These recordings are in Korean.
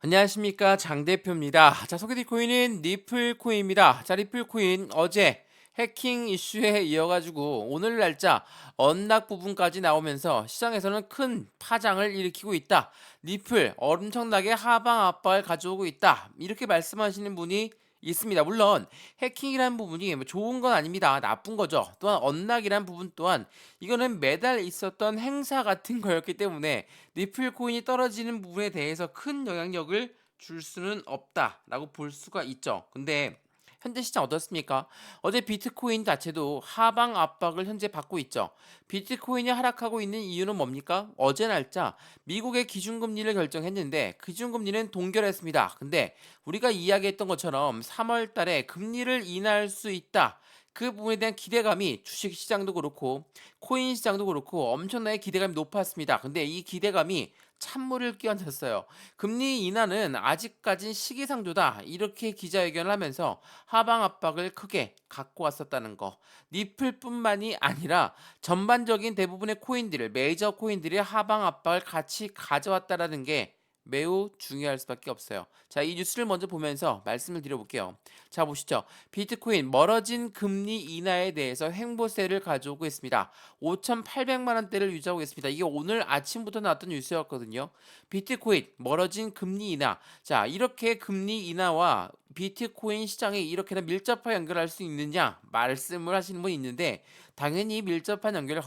안녕하십니까 장 대표입니다. 자, 소개팅 코인은 리플 코인입니다. 자, 리플 코인 어제 해킹 이슈에 이어가지고 오늘 날짜 언락 부분까지 나오면서 시장에서는 큰 파장을 일으키고 있다. 리플 엄청나게 하방 압박을 가져오고 있다. 이렇게 말씀하시는 분이 있습니다. 물론 해킹이라는 부분이 뭐 좋은 건 아닙니다. 나쁜 거죠. 또한 언락이라는 부분 또한 이거는 매달 있었던 행사 같은 거였기 때문에 리플 코인이 떨어지는 부분에 대해서 큰 영향력을 줄 수는 없다라고 볼 수가 있죠. 근데 현재 시장 어떻습니까? 어제 비트코인 자체도 하방 압박을 현재 받고 있죠. 비트코인이 하락하고 있는 이유는 뭡니까? 어제 날짜 미국의 기준금리를 결정했는데 기준금리는 동결했습니다. 근데 우리가 이야기했던 것처럼 3월 달에 금리를 인하할 수 있다. 그 부분에 대한 기대감이 주식 시장도 그렇고 코인 시장도 그렇고 엄청나게 기대감이 높았습니다. 근데 이 기대감이 찬물을 끼얹었어요. 금리 인하는 아직까진 시기상조다. 이렇게 기자회견을 하면서 하방 압박을 크게 갖고 왔었다는 거. 리플뿐만이 아니라 전반적인 대부분의 코인들을 메이저 코인들이 하방 압박을 같이 가져왔다라는 게 매우 중요할 수밖에 없어요. 자, 이 뉴스를 먼저 보면서 말씀을 드려볼게요. 자, 보시죠. 비트코인 멀어진 금리 인하에 대해서 횡보세를 가져오고 있습니다. 5,800만 원대를 유지하고 있습니다. 이게 오늘 아침부터 나왔던 뉴스였거든요. 비트코인 멀어진 금리 인하. 자, 이렇게 금리 인하와 비트코인 시장에 이렇게나 밀접하게 연결할 수 있느냐 말씀을 하시는 분이 있는데 당연히 밀접한 연결을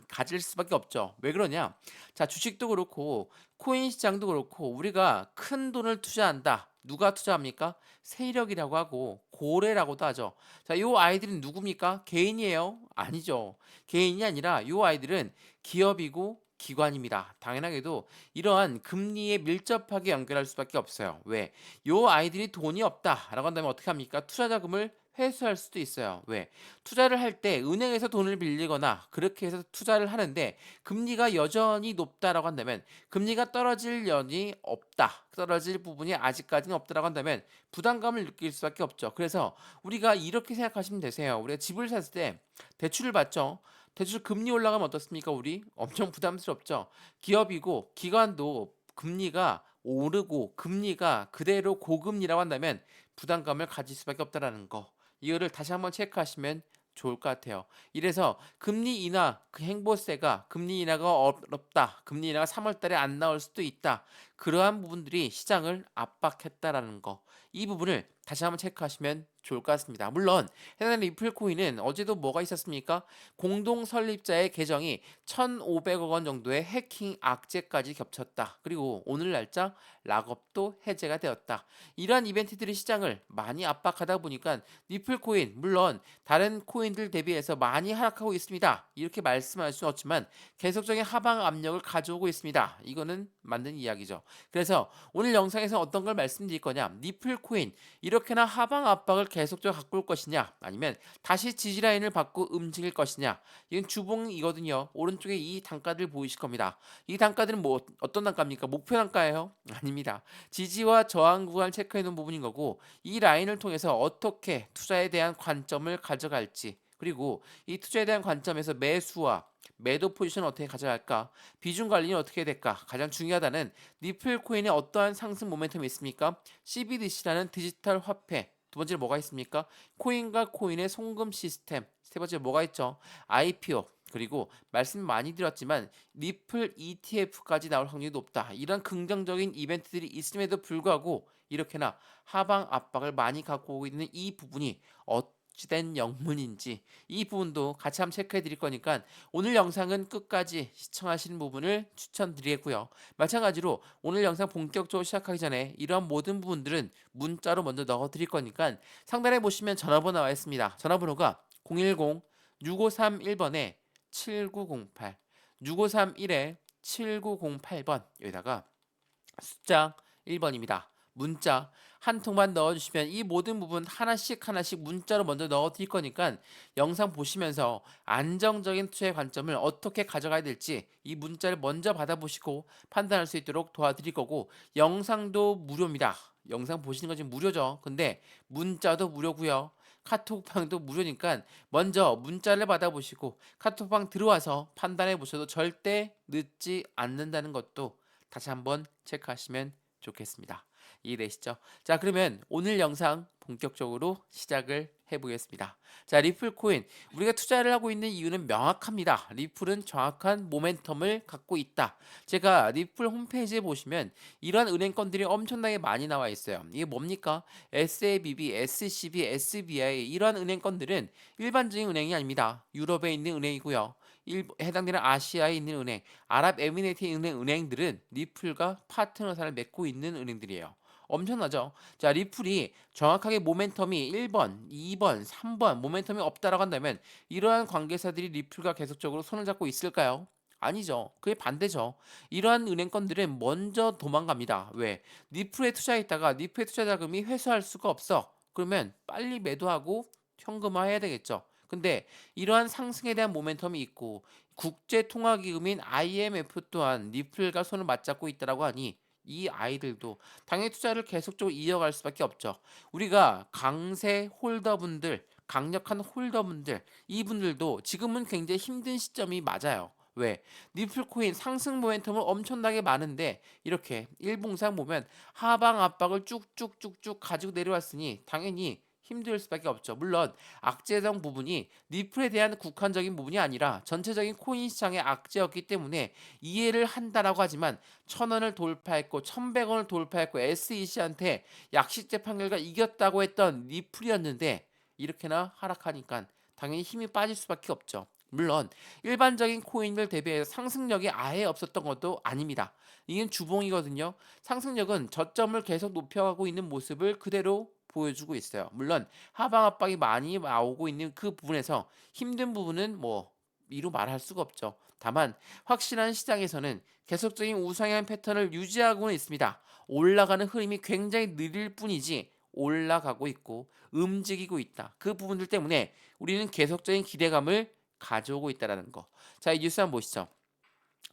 가질 수밖에 없죠. 왜 그러냐? 자, 주식도 그렇고 코인 시장도 그렇고 우리가 큰 돈을 투자한다. 누가 투자합니까? 세력이라고 하고 고래라고도 하죠. 자, 요 아이들은 누굽니까? 개인이에요? 아니죠. 개인이 아니라 요 아이들은 기업이고 기관입니다. 당연하게도 이러한 금리에 밀접하게 연결할 수밖에 없어요. 왜? 요 아이들이 돈이 없다라고 한다면 어떻게 합니까? 투자 자금을 회수할 수도 있어요. 왜? 투자를 할 때 은행에서 돈을 빌리거나 그렇게 해서 투자를 하는데 금리가 여전히 높다라고 한다면 금리가 떨어질 연이 없다. 떨어질 부분이 아직까지는 없다라고 한다면 부담감을 느낄 수밖에 없죠. 그래서 우리가 이렇게 생각하시면 되세요. 우리가 집을 샀을 때 대출을 받죠. 대출 금리 올라가면 어떻습니까? 우리 엄청 부담스럽죠. 기업이고 기관도 금리가 오르고 금리가 그대로 고금리라고 한다면 부담감을 가질 수밖에 없다라는 거. 이거를 다시 한번 체크하시면 좋을 것 같아요. 이래서 금리 인하 그 행보세가 금리 인하가 어렵다. 금리 인하가 3월 달에 안 나올 수도 있다. 그러한 부분들이 시장을 압박했다라는 거. 이 부분을 다시 한번 체크하시면 좋을 것 같습니다. 물론 해당 리플 코인은 어제도 뭐가 있었습니까? 공동 설립자의 계정이 1,500억 원 정도의 해킹 악재까지 겹쳤다. 그리고 오늘 날짜 락업도 해제가 되었다. 이러한 이벤트들이 시장을 많이 압박하다 보니까 리플 코인 물론 다른 코인들 대비해서 많이 하락하고 있습니다. 이렇게 말씀할 수는 없지만 계속적인 하방 압력을 가져오고 있습니다. 이거는 맞는 이야기죠. 그래서 오늘 영상에서 어떤 걸 말씀드릴 거냐? 리플 코인 이렇게나 하방 압박을 계속적으로 갖고 올 것이냐? 아니면 다시 지지 라인을 받고 움직일 것이냐? 이건 주봉이거든요. 오른쪽에 이 단가들 보이실 겁니다. 이 단가들은 뭐 어떤 단가입니까? 목표 단가예요? 아닙니다. 지지와 저항 구간 체크해 놓은 부분인 거고 이 라인을 통해서 어떻게 투자에 대한 관점을 가져갈지 그리고 이 투자에 대한 관점에서 매수와 매도 포지션을 어떻게 가져갈까? 비중 관리는 어떻게 해야 될까? 가장 중요하다는 리플 코인에 어떠한 상승 모멘텀이 있습니까? CBDC라는 디지털 화폐. 두 번째로 뭐가 있습니까? 코인과 코인의 송금 시스템. 세 번째 뭐가 있죠? IPO. 그리고 말씀 많이 드렸지만 리플 ETF까지 나올 확률이 높다. 이런 긍정적인 이벤트들이 있음에도 불구하고 이렇게나 하방 압박을 많이 갖고 오고 있는 이 부분이 어찌된 영문인지 이 부분도 같이 한번 체크해 드릴 거니까 오늘 영상은 끝까지 시청하시는 부분을 추천드리고요. 마찬가지로 오늘 영상 본격적으로 시작하기 전에 이런 모든 부분들은 문자로 먼저 넣어 드릴 거니까 상단에 보시면 전화번호 나와 있습니다. 전화번호가 010-6531번에 7908 6531에 7908번 여기다가 숫자 1번입니다. 문자 한 통만 넣어주시면 이 모든 부분 하나씩 하나씩 문자로 먼저 넣어드릴 거니까 영상 보시면서 안정적인 투자의 관점을 어떻게 가져가야 될지 이 문자를 먼저 받아보시고 판단할 수 있도록 도와드릴 거고 영상도 무료입니다. 영상 보시는 건 지금 무료죠. 근데 문자도 무료고요. 카톡방도 무료니까 먼저 문자를 받아보시고 카톡방 들어와서 판단해 보셔도 절대 늦지 않는다는 것도 다시 한번 체크하시면 좋겠습니다. 이해되시죠? 자, 그러면 오늘 영상 본격적으로 시작을 해보겠습니다. 자, 리플 코인. 우리가 투자를 하고 있는 이유는 명확합니다. 리플은 정확한 모멘텀을 갖고 있다. 제가 리플 홈페이지에 보시면 이러한 은행권들이 엄청나게 많이 나와 있어요. 이게 뭡니까? SABB, SCB, SBI 이러한 은행권들은 일반적인 은행이 아닙니다. 유럽에 있는 은행이고요. 해당되는 아시아에 있는 은행, 아랍에미레이트에 있는 은행들은 리플과 파트너사를 맺고 있는 은행들이에요. 엄청나죠? 자, 리플이 정확하게 모멘텀이 1번, 2번, 3번 모멘텀이 없다라고 한다면 이러한 관계사들이 리플과 계속적으로 손을 잡고 있을까요? 아니죠. 그게 반대죠. 이러한 은행권들은 먼저 도망갑니다. 왜? 리플에 투자했다가 리플의 투자 자금이 회수할 수가 없어. 그러면 빨리 매도하고 현금화해야 되겠죠. 근데 이러한 상승에 대한 모멘텀이 있고 국제통화기금인 IMF 또한 리플과 손을 맞잡고 있다라고 하니 이 아이들도 당연히 투자를 계속적으로 이어갈 수밖에 없죠. 우리가 강세 홀더분들, 강력한 홀더분들, 이분들도 지금은 굉장히 힘든 시점이 맞아요. 왜? 리플코인 상승 모멘텀은 엄청나게 많은데 이렇게 일봉상 보면 하방 압박을 쭉쭉쭉쭉 가지고 내려왔으니 당연히 힘들 수밖에 없죠. 물론 악재성 부분이 리플에 대한 국한적인 부분이 아니라 전체적인 코인 시장의 악재였기 때문에 이해를 한다라고 하지만 1,000원을 돌파했고 1,100원을 돌파했고 SEC한테 약식재 판결과 이겼다고 했던 리플이었는데 이렇게나 하락하니까 당연히 힘이 빠질 수밖에 없죠. 물론 일반적인 코인들 대비해서 상승력이 아예 없었던 것도 아닙니다. 이건 주봉이거든요. 상승력은 저점을 계속 높여가고 있는 모습을 그대로 보여주고 있어요. 물론 하방 압박이 많이 나오고 있는 그 부분에서 힘든 부분은 뭐 이루 말할 수가 없죠. 다만 확실한 시장에서는 계속적인 우상향 패턴을 유지하고는 있습니다. 올라가는 흐름이 굉장히 느릴 뿐이지 올라가고 있고 움직이고 있다. 그 부분들 때문에 우리는 계속적인 기대감을 가져오고 있다라는 거. 자, 이 뉴스 한번 보시죠.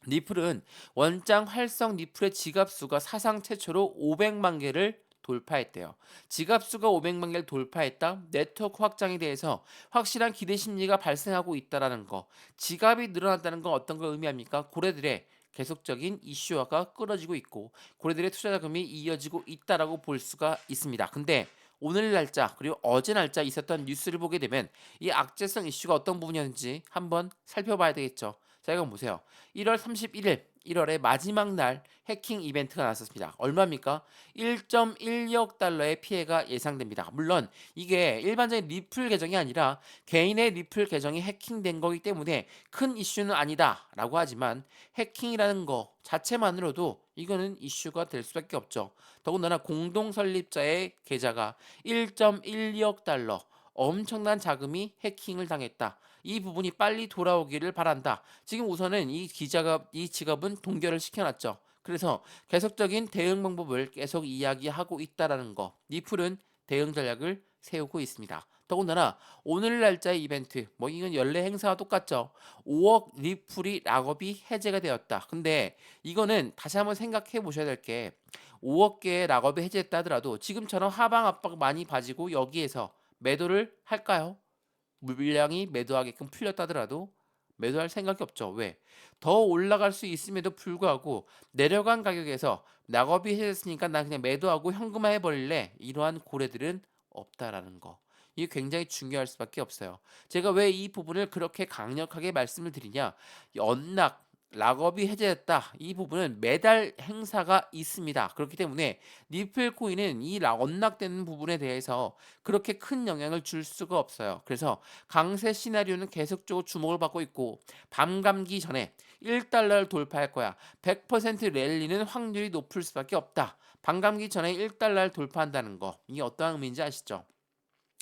리플은 원장 활성 리플의 지갑 수가 사상 최초로 500만 개를 돌파했대요. 지갑 수가 500만 개를 돌파했다. 네트워크 확장에 대해서 확실한 기대 심리가 발생하고 있다라는 거. 지갑이 늘어났다는 건 어떤 걸 의미합니까? 고래들의 계속적인 이슈화가 끌어지고 있고 고래들의 투자 자금이 이어지고 있다라고 볼 수가 있습니다. 근데 오늘 날짜 그리고 어제 날짜 있었던 뉴스를 보게 되면 이 악재성 이슈가 어떤 부분이었는지 한번 살펴봐야 되겠죠. 자, 이거 보세요. 1월 31일 1월의 마지막 날 해킹 이벤트가 나왔습니다. 얼마입니까? 1.1억 달러의 피해가 예상됩니다. 물론 이게 일반적인 리플 계정이 아니라 개인의 리플 계정이 해킹된 거기 때문에 큰 이슈는 아니다라고 하지만 해킹이라는 거 자체만으로도 이거는 이슈가 될 수밖에 없죠. 더군다나 공동 설립자의 계좌가 1.1억 달러 엄청난 자금이 해킹을 당했다. 이 부분이 빨리 돌아오기를 바란다. 지금 우선은 이 지갑은 동결을 시켜놨죠. 그래서 계속적인 대응 방법을 계속 이야기하고 있다라는 거. 리플은 대응 전략을 세우고 있습니다. 더군다나 오늘 날짜의 이벤트, 뭐 이건 연례 행사와 똑같죠. 5억 리플이 락업이 해제가 되었다. 근데 이거는 다시 한번 생각해 보셔야 될 게 5억 개의 락업이 해제했다 하더라도 지금처럼 하방 압박 많이 봐지고 여기에서 매도를 할까요? 물량이 매도하게끔 풀렸다더라도 매도할 생각이 없죠. 왜? 더 올라갈 수 있음에도 불구하고 내려간 가격에서 낙업이 해졌으니까 나 그냥 매도하고 현금화해 버릴래. 이러한 고래들은 없다라는 거. 이게 굉장히 중요할 수밖에 없어요. 제가 왜 이 부분을 그렇게 강력하게 말씀을 드리냐? 언락 락업이 해제됐다. 이 부분은 매달 행사가 있습니다. 그렇기 때문에 리플 코인은 이 언락되는 부분에 대해서 그렇게 큰 영향을 줄 수가 없어요. 그래서 강세 시나리오는 계속적으로 주목을 받고 있고 밤 감기 전에 1달러를 돌파할 거야. 100% 랠리는 확률이 높을 수밖에 없다. 밤 감기 전에 1달러를 돌파한다는 거. 이게 어떠한 의미인지 아시죠?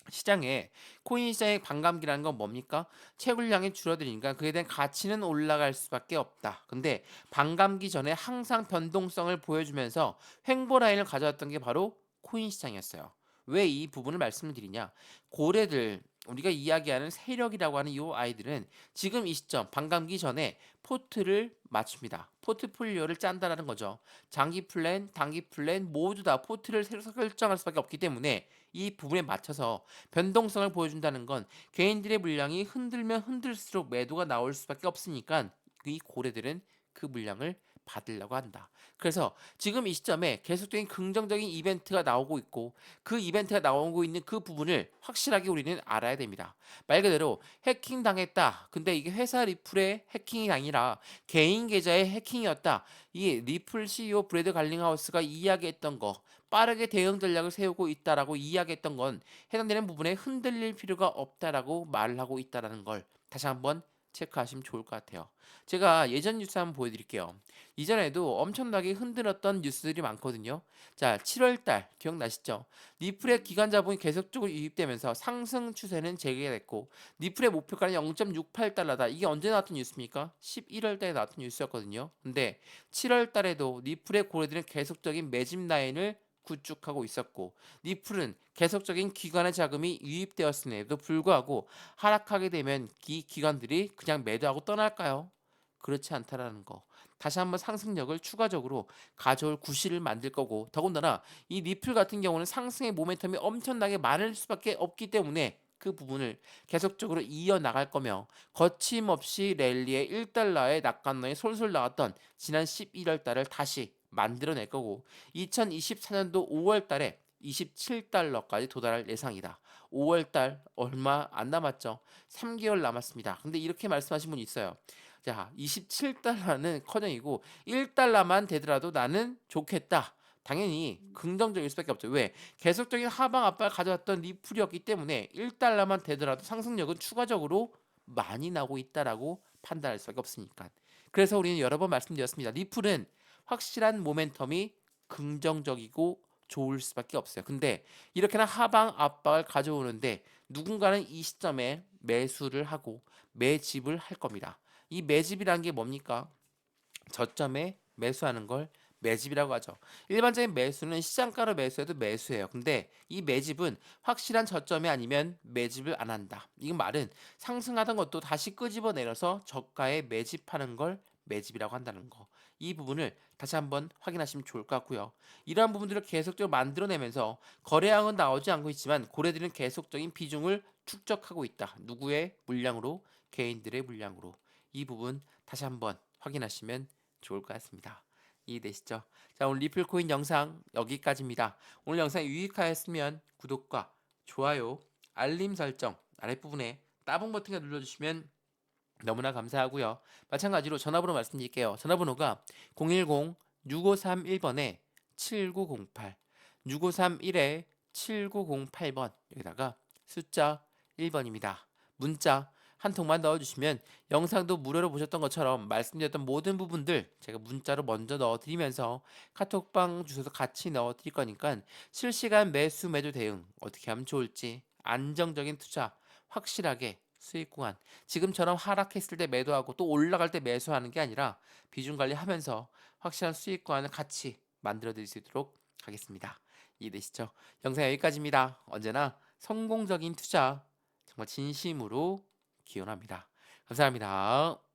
시장에 코인 시장의 반감기라는 건 뭡니까? 채굴량이 줄어드니까 그에 대한 가치는 올라갈 수밖에 없다. 근데 반감기 전에 항상 변동성을 보여주면서 횡보 라인을 가져왔던 게 바로 코인 시장이었어요. 왜 이 부분을 말씀을 드리냐? 고래들 우리가 이야기하는 세력이라고 하는 이 아이들은 지금 이 시점 반감기 전에 포트를 맞춥니다. 포트폴리오를 짠다라는 거죠. 장기 플랜, 단기 플랜 모두 다 포트를 새로 설정할 수밖에 없기 때문에 이 부분에 맞춰서 변동성을 보여준다는 건 개인들의 물량이 흔들면 흔들수록 매도가 나올 수밖에 없으니까 이 고래들은 그 물량을 받으려고 한다. 그래서 지금 이 시점에 계속적인 긍정적인 이벤트가 나오고 있고 그 이벤트가 나오고 있는 그 부분을 확실하게 우리는 알아야 됩니다. 말 그대로 해킹 당했다. 근데 이게 회사 리플의 해킹이 아니라 개인 계좌의 해킹이었다. 이 리플 CEO 브래드 갈링하우스가 이야기했던 거 빠르게 대응 전략을 세우고 있다라고 이야기했던 건 해당되는 부분에 흔들릴 필요가 없다라고 말을 하고 있다라는 걸 다시 한번 체크하시면 좋을 것 같아요. 제가 예전 뉴스 한번 보여드릴게요. 이전에도 엄청나게 흔들었던 뉴스들이 많거든요. 자, 7월 달 기억나시죠? 리플의 기관 자본이 계속적으로 유입되면서 상승 추세는 재개됐고 리플의 목표가는 0.68달러다. 이게 언제 나왔던 뉴스입니까? 11월 달에 나왔던 뉴스였거든요. 근데 7월 달에도 리플의 고래들은 계속적인 매집 라인을 구축하고 있었고 리플은 계속적인 기관의 자금이 유입되었음에도 불구하고 하락하게 되면 이 기관들이 그냥 매도하고 떠날까요? 그렇지 않다라는 거. 다시 한번 상승력을 추가적으로 가져올 구실을 만들 거고 더군다나 이 리플 같은 경우는 상승의 모멘텀이 엄청나게 많을 수밖에 없기 때문에 그 부분을 계속적으로 이어나갈 거며 거침없이 랠리의 1달러의 낙관론이 솔솔 나왔던 지난 11월 달을 다시 만들어낼 거고 2024년도 5월 달에 27달러까지 도달할 예상이다. 5월 달 얼마 안 남았죠. 3개월 남았습니다. 근데 이렇게 말씀하신 분이 있어요. 자, 27달러는 커녕이고 1달러만 되더라도 나는 좋겠다. 당연히 긍정적일 수밖에 없죠. 왜? 계속적인 하방 압박을 가져왔던 리플이었기 때문에 1달러만 되더라도 상승력은 추가적으로 많이 나고 있다라고 판단할 수밖에 없으니까. 그래서 우리는 여러 번 말씀드렸습니다. 리플은 확실한 모멘텀이 긍정적이고 좋을 수밖에 없어요. 근데 이렇게나 하방 압박을 가져오는데 누군가는 이 시점에 매수를 하고 매집을 할 겁니다. 이 매집이라는 게 뭡니까? 저점에 매수하는 걸 매집이라고 하죠. 일반적인 매수는 시장가로 매수해도 매수예요. 근데 이 매집은 확실한 저점이 아니면 매집을 안 한다. 이 말은 상승하던 것도 다시 끄집어내려서 저가에 매집하는 걸 매집이라고 한다는 거. 이 부분을 다시 한번 확인하시면 좋을 것 같고요. 이러한 부분들을 계속적으로 만들어내면서 거래량은 나오지 않고 있지만 고래들은 계속적인 비중을 축적하고 있다. 누구의 물량으로? 개인들의 물량으로. 이 부분 다시 한번 확인하시면 좋을 것 같습니다. 이해되시죠? 자, 오늘 리플코인 영상 여기까지입니다. 오늘 영상이 유익하였으면 구독과 좋아요, 알림 설정 아랫부분에 따봉 버튼을 눌러주시면 너무나 감사하고요. 마찬가지로 전화번호 말씀드릴게요. 전화번호가 010-6531번에 7908 6531에 7908번 여기다가 숫자 1번입니다. 문자 한 통만 넣어주시면 영상도 무료로 보셨던 것처럼 말씀드렸던 모든 부분들 제가 문자로 먼저 넣어드리면서 카톡방 주소도 같이 넣어드릴 거니까 실시간 매수 매도 대응 어떻게 하면 좋을지 안정적인 투자 확실하게 수익 구간 지금처럼 하락했을 때 매도하고 또 올라갈 때 매수하는 게 아니라 비중 관리하면서 확실한 수익 구간을 같이 만들어 드릴 수 있도록 하겠습니다. 이해되시죠? 영상 여기까지입니다. 언제나 성공적인 투자 정말 진심으로 기원합니다. 감사합니다.